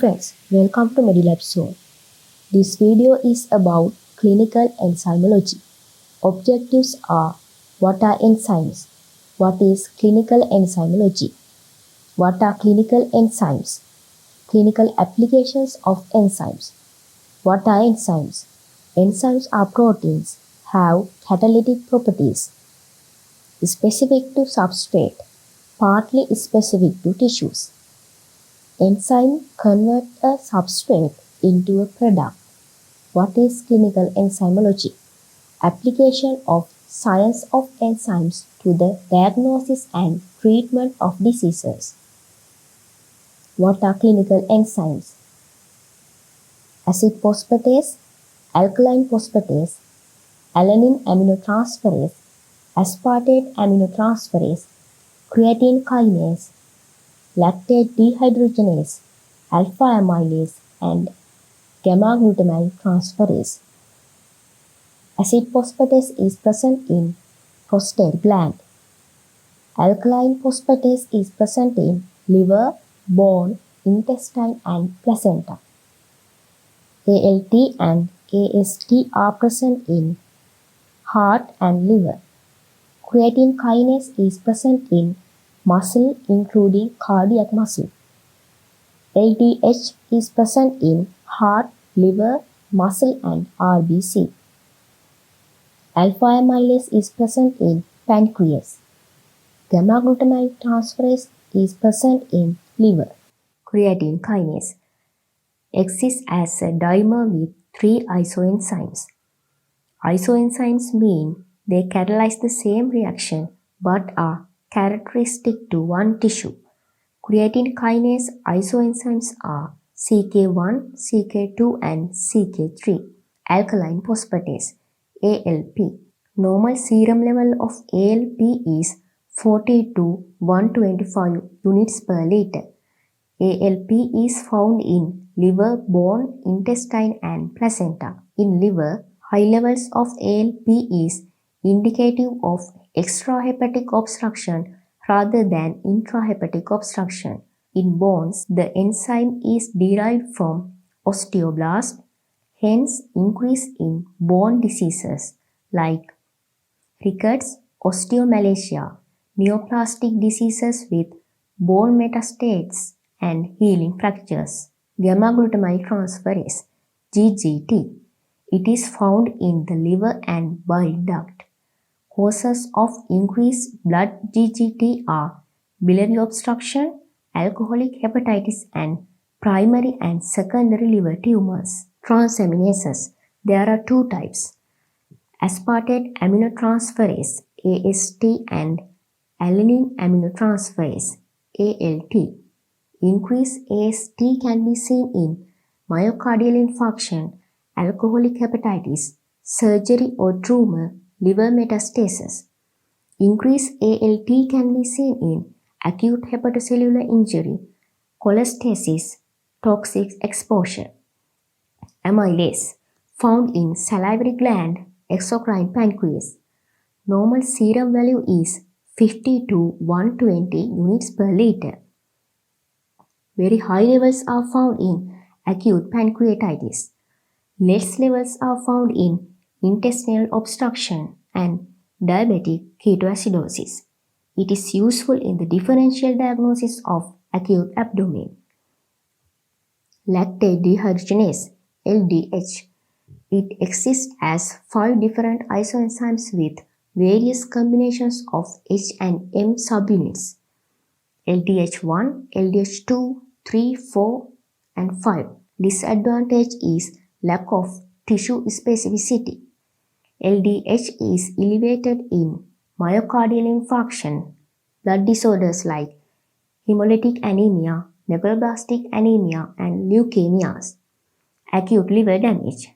friends, welcome to Medilab Zone. This video is about clinical enzymology. Objectives are: what are enzymes? What is clinical enzymology? What are clinical enzymes? Clinical applications of enzymes. What are enzymes? Enzymes are proteins, have catalytic properties, specific to substrate, partly specific to tissues. Enzyme convert a substrate into a product. What is clinical enzymology? Application of science of enzymes to the diagnosis and treatment of diseases. What are clinical enzymes? Acid phosphatase, alkaline phosphatase, alanine aminotransferase, aspartate aminotransferase, creatine kinase, lactate dehydrogenase, alpha amylase, and gamma glutamine transferase. Acid phosphatase is present in prostate gland. Alkaline phosphatase is present in liver, bone, intestine, and placenta. ALT and AST are present in heart and liver. Creatine kinase is present in muscle, including cardiac muscle. LDH is present in heart, liver, muscle, and RBC. Alpha amylase is present in pancreas. Gamma glutamine transferase is present in liver. Creatine kinase exists as a dimer with 3 isoenzymes. Isoenzymes mean they catalyze the same reaction but are characteristic to one tissue. Creatine kinase isoenzymes are CK1, CK2, and CK3. Alkaline phosphatase ALP. Normal serum level of ALP is 40 to 125 units per liter. ALP is found in liver, bone, intestine, and placenta. In liver, high levels of ALP is indicative of extrahepatic obstruction rather than intrahepatic obstruction. In bones, the enzyme is derived from osteoblast, hence increase in bone diseases like rickets, osteomalacia, neoplastic diseases with bone metastases, and healing fractures. Gamma glutamine transferase GGT. It is found in the liver and bile duct. Causes of increased blood GGT are biliary obstruction, alcoholic hepatitis, and primary and secondary liver tumors. Transaminases. There are two types: aspartate aminotransferase AST and alanine aminotransferase ALT. Increased AST can be seen in myocardial infarction, alcoholic hepatitis, surgery or tumor, liver metastasis. Increased ALT can be seen in acute hepatocellular injury, cholestasis, toxic exposure. Amylase, found in salivary gland, exocrine pancreas. Normal serum value is 50 to 120 units per liter. Very high levels are found in acute pancreatitis. Less levels are found in intestinal obstruction and diabetic ketoacidosis. It is useful in the differential diagnosis of acute abdomen. Lactate dehydrogenase LDH. It exists as 5 different isoenzymes with various combinations of H and M subunits: LDH1, LDH2, 3, 4, and 5. Disadvantage is lack of tissue specificity. LDH is elevated in myocardial infarction, blood disorders like hemolytic anemia, nephroplastic anemia, and leukemias. Acute liver damage.